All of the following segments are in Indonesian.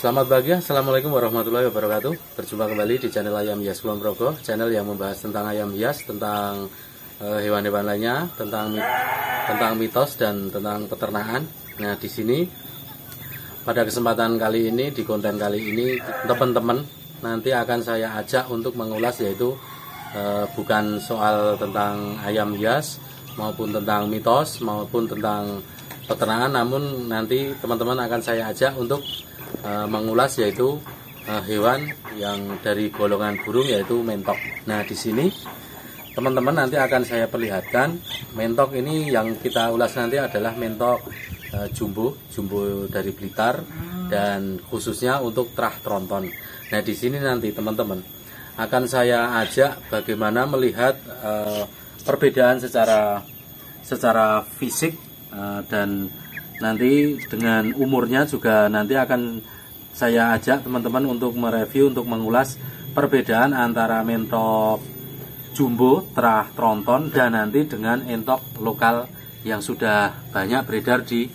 Selamat pagi, Assalamualaikum warahmatullahi wabarakatuh. Berjumpa kembali di channel Ayam Hias Kulon Progo, channel yang membahas tentang ayam hias, tentang hewan-hewan lainnya, tentang mitos dan tentang peternakan. Nah, di sini pada kesempatan kali ini, di konten kali ini, teman-teman nanti akan saya ajak untuk mengulas, yaitu bukan soal tentang ayam hias maupun tentang mitos maupun tentang peternakan, namun nanti teman-teman akan saya ajak untuk mengulas yaitu hewan yang dari golongan burung, yaitu mentok. Nah, di sini teman-teman nanti akan saya perlihatkan mentok ini. Yang kita ulas nanti adalah mentok jumbo dari Blitar, dan khususnya untuk terah tronton. Nah, di sini nanti teman-teman akan saya ajak bagaimana melihat perbedaan secara fisik, dan nanti dengan umurnya juga nanti akan saya ajak teman-teman untuk mereview, untuk mengulas perbedaan antara mentok jumbo terah tronton dan nanti dengan entok lokal yang sudah banyak beredar di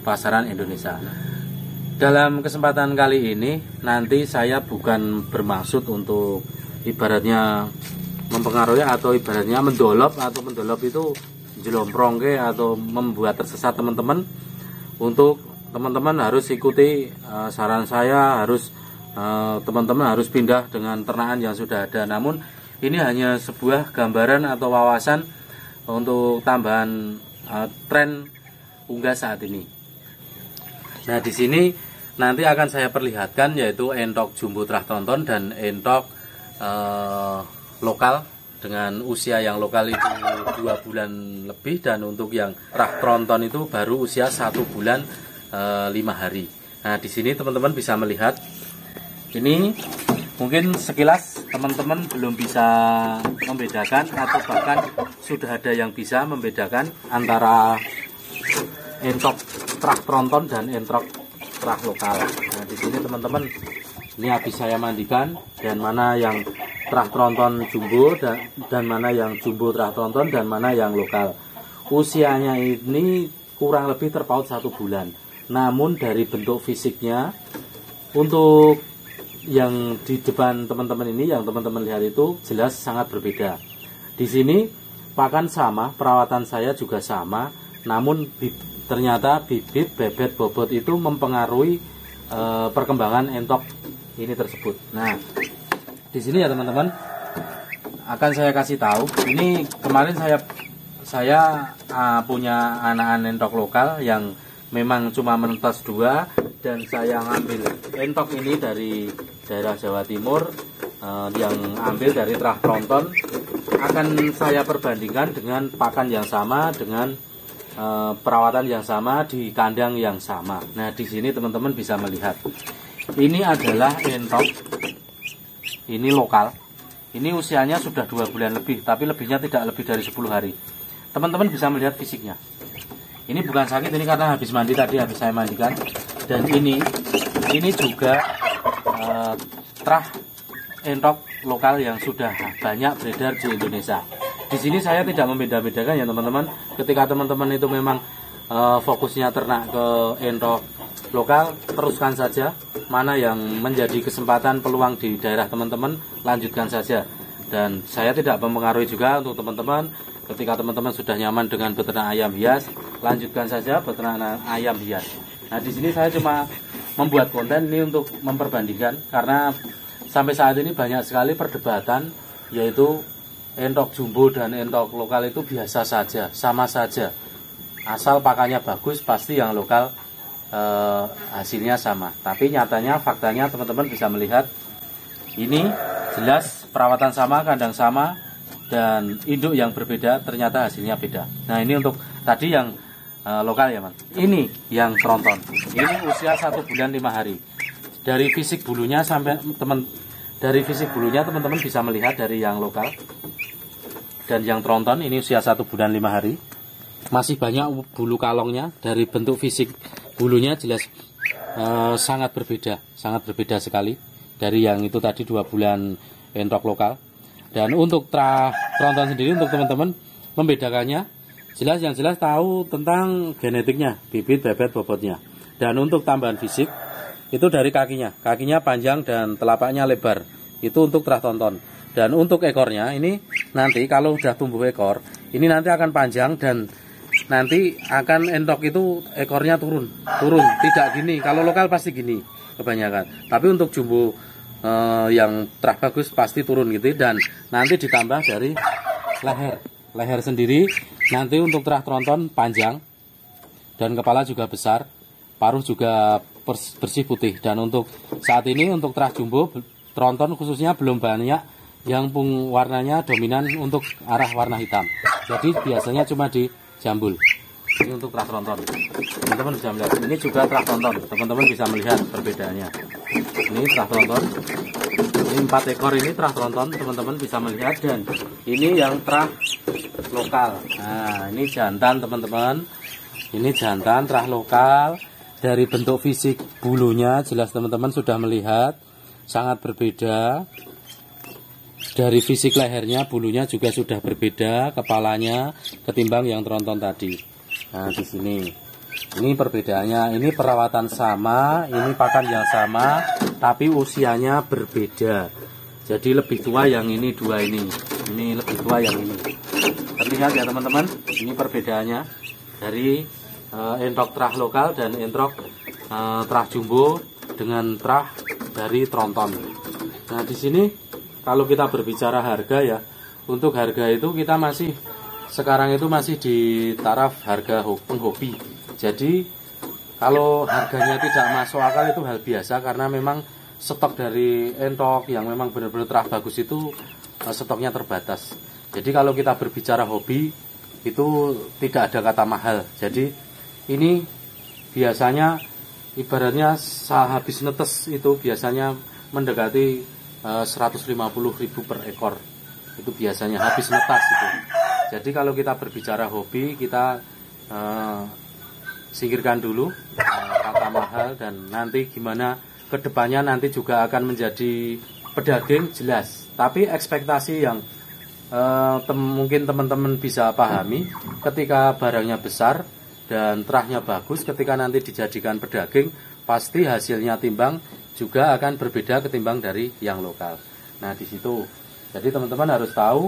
pasaran Indonesia. Dalam kesempatan kali ini nanti saya bukan bermaksud untuk ibaratnya mempengaruhi atau ibaratnya mendolop itu jelomprong atau membuat tersesat teman-teman. Untuk teman-teman harus ikuti saran saya, teman-teman harus pindah dengan ternakan yang sudah ada. Namun ini hanya sebuah gambaran atau wawasan untuk tambahan tren unggas saat ini. Nah, di sini nanti akan saya perlihatkan yaitu entok jumbo terah tronton dan entok lokal dengan usia yang lokal itu 2 bulan lebih, dan untuk yang terah tronton itu baru usia 1 bulan 5 hari. Nah, di sini teman-teman bisa melihat ini, mungkin sekilas teman-teman belum bisa membedakan atau bahkan sudah ada yang bisa membedakan antara entok terah tronton dan entok terah lokal. Nah, di sini teman-teman, ini habis saya mandikan, dan mana yang terah tronton jumbo dan mana yang jumbo terah tronton dan mana yang lokal. Usianya ini kurang lebih terpaut 1 bulan. Namun dari bentuk fisiknya, untuk yang di depan teman-teman ini, yang teman-teman lihat itu jelas sangat berbeda. Di sini pakan sama, perawatan saya juga sama, namun ternyata bibit, bebet, bobot itu mempengaruhi perkembangan entok ini tersebut. Nah, di sini ya teman-teman, akan saya kasih tahu. Ini kemarin saya punya anakan entok lokal yang memang cuma menetas 2, dan saya ngambil entok ini dari daerah Jawa Timur, yang ambil dari terah tronton. Akan saya perbandingkan dengan pakan yang sama, dengan perawatan yang sama, di kandang yang sama. Nah, di sini teman-teman bisa melihat ini adalah entok. Ini lokal. Ini usianya sudah 2 bulan lebih, tapi lebihnya tidak lebih dari 10 hari. Teman-teman bisa melihat fisiknya. Ini bukan sakit, ini karena habis mandi tadi, habis saya mandikan. Dan ini juga terah entok lokal yang sudah banyak beredar di Indonesia. Di sini saya tidak membeda-bedakan ya teman-teman. Ketika teman-teman itu memang fokusnya ternak ke entok lokal, teruskan saja. Mana yang menjadi kesempatan peluang di daerah teman-teman, lanjutkan saja. Dan saya tidak mempengaruhi juga untuk teman-teman. Ketika teman-teman sudah nyaman dengan beternak ayam hias, lanjutkan saja beternak ayam hias. Nah, di sini saya cuma membuat konten ini untuk memperbandingkan, karena sampai saat ini banyak sekali perdebatan, yaitu entok jumbo dan entok lokal itu biasa saja, sama saja. Asal pakannya bagus, pasti yang lokal hasilnya sama. Tapi nyatanya, faktanya teman-teman bisa melihat ini jelas perawatan sama, kandang sama, dan induk yang berbeda, ternyata hasilnya beda. Nah, ini untuk tadi yang lokal ya, Mas. Ini yang tronton. Ini usia 1 bulan 5 hari. Dari fisik bulunya teman-teman bisa melihat dari yang lokal dan yang tronton ini usia 1 bulan 5 hari. Masih banyak bulu kalongnya. Dari bentuk fisik bulunya jelas sangat berbeda sekali dari yang itu tadi 2 bulan entok lokal. Dan untuk terah tronton sendiri, untuk teman-teman membedakannya, yang jelas tahu tentang genetiknya, bibit, bebet, bobotnya. Dan untuk tambahan fisik, itu dari kakinya panjang dan telapaknya lebar. Itu untuk trah tronton. Dan untuk ekornya ini nanti kalau udah tumbuh ekor, ini nanti akan panjang dan nanti akan entok itu ekornya turun, tidak gini. Kalau lokal pasti gini kebanyakan. Tapi untuk jumbo yang trah bagus pasti turun gitu, dan nanti ditambah dari leher sendiri. Nanti untuk trah tronton panjang dan kepala juga besar, paruh juga bersih putih. Dan untuk saat ini untuk trah jumbo tronton khususnya belum banyak yang warnanya dominan untuk arah warna hitam. Jadi biasanya cuma di jambul. Ini untuk trah tronton. Teman-teman bisa melihat. Ini juga trah tronton. Teman-teman bisa melihat perbedaannya. Ini trah tronton. Ini 4 ekor ini trah tronton. Teman-teman bisa melihat, dan ini yang trah lokal. Nah, ini jantan teman-teman. Ini jantan trah lokal. Dari bentuk fisik bulunya jelas teman-teman sudah melihat sangat berbeda. Dari fisik lehernya, bulunya juga sudah berbeda, kepalanya ketimbang yang tronton tadi. Nah, di sini. Ini perbedaannya, ini perawatan sama, ini pakan yang sama, tapi usianya berbeda. Jadi lebih tua yang ini dua ini lebih tua yang ini. Terlihat ya teman-teman, ini perbedaannya dari entok trah lokal dan entok trah jumbo dengan trah dari tronton. Nah, di sini kalau kita berbicara harga ya, untuk harga itu kita sekarang itu masih di taraf harga penghobi. Jadi kalau harganya tidak masuk akal itu hal biasa, karena memang stok dari entok yang memang benar-benar trah bagus itu stoknya terbatas. Jadi kalau kita berbicara hobi itu tidak ada kata mahal. Jadi ini biasanya ibaratnya habis netes itu biasanya mendekati 150.000 per ekor. Itu biasanya habis netas itu. Jadi kalau kita berbicara hobi, kita singkirkan dulu kata mahal, dan nanti gimana kedepannya nanti juga akan menjadi pedaging jelas. Tapi ekspektasi yang mungkin teman-teman bisa pahami, ketika barangnya besar dan terahnya bagus, ketika nanti dijadikan pedaging pasti hasilnya timbang juga akan berbeda ketimbang dari yang lokal. Nah, di situ. Jadi teman-teman harus tahu,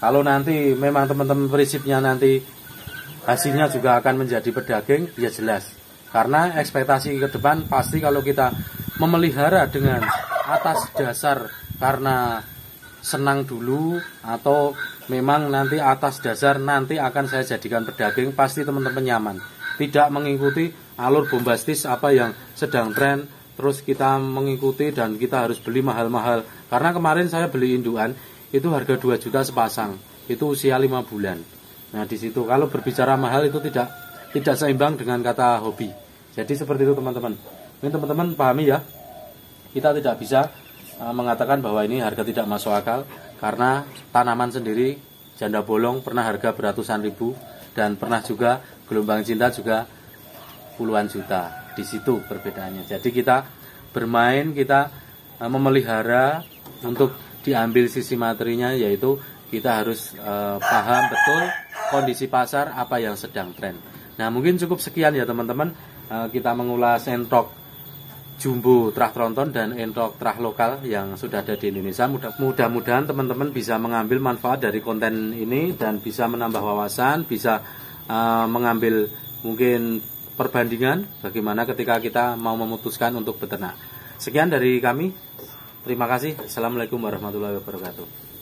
kalau nanti memang teman-teman prinsipnya nanti hasilnya juga akan menjadi pedaging, ya jelas. Karena ekspektasi ke depan pasti kalau kita memelihara dengan atas dasar karena senang dulu, atau memang nanti atas dasar nanti akan saya jadikan pedaging, pasti teman-teman nyaman. Tidak mengikuti alur bombastis apa yang sedang tren, terus kita mengikuti dan kita harus beli mahal-mahal. Karena kemarin saya beli indukan itu harga 2 juta sepasang, itu usia 5 bulan. Nah, di situ kalau berbicara mahal itu tidak seimbang dengan kata hobi. Jadi seperti itu teman-teman. Ini teman-teman pahami ya. Kita tidak bisa mengatakan bahwa ini harga tidak masuk akal, karena tanaman sendiri janda bolong pernah harga beratusan ribu, dan pernah juga gelombang cinta juga puluhan juta. Di situ perbedaannya. Jadi kita bermain, kita memelihara untuk diambil sisi materinya, yaitu kita harus paham betul kondisi pasar apa yang sedang tren. Nah, mungkin cukup sekian ya teman-teman, kita mengulas entok jumbo trah tronton dan entok trah lokal yang sudah ada di Indonesia. Mudah-mudahan teman-teman bisa mengambil manfaat dari konten ini dan bisa menambah wawasan, bisa mengambil mungkin perbandingan bagaimana ketika kita mau memutuskan untuk beternak. Sekian dari kami. Terima kasih. Assalamualaikum warahmatullahi wabarakatuh.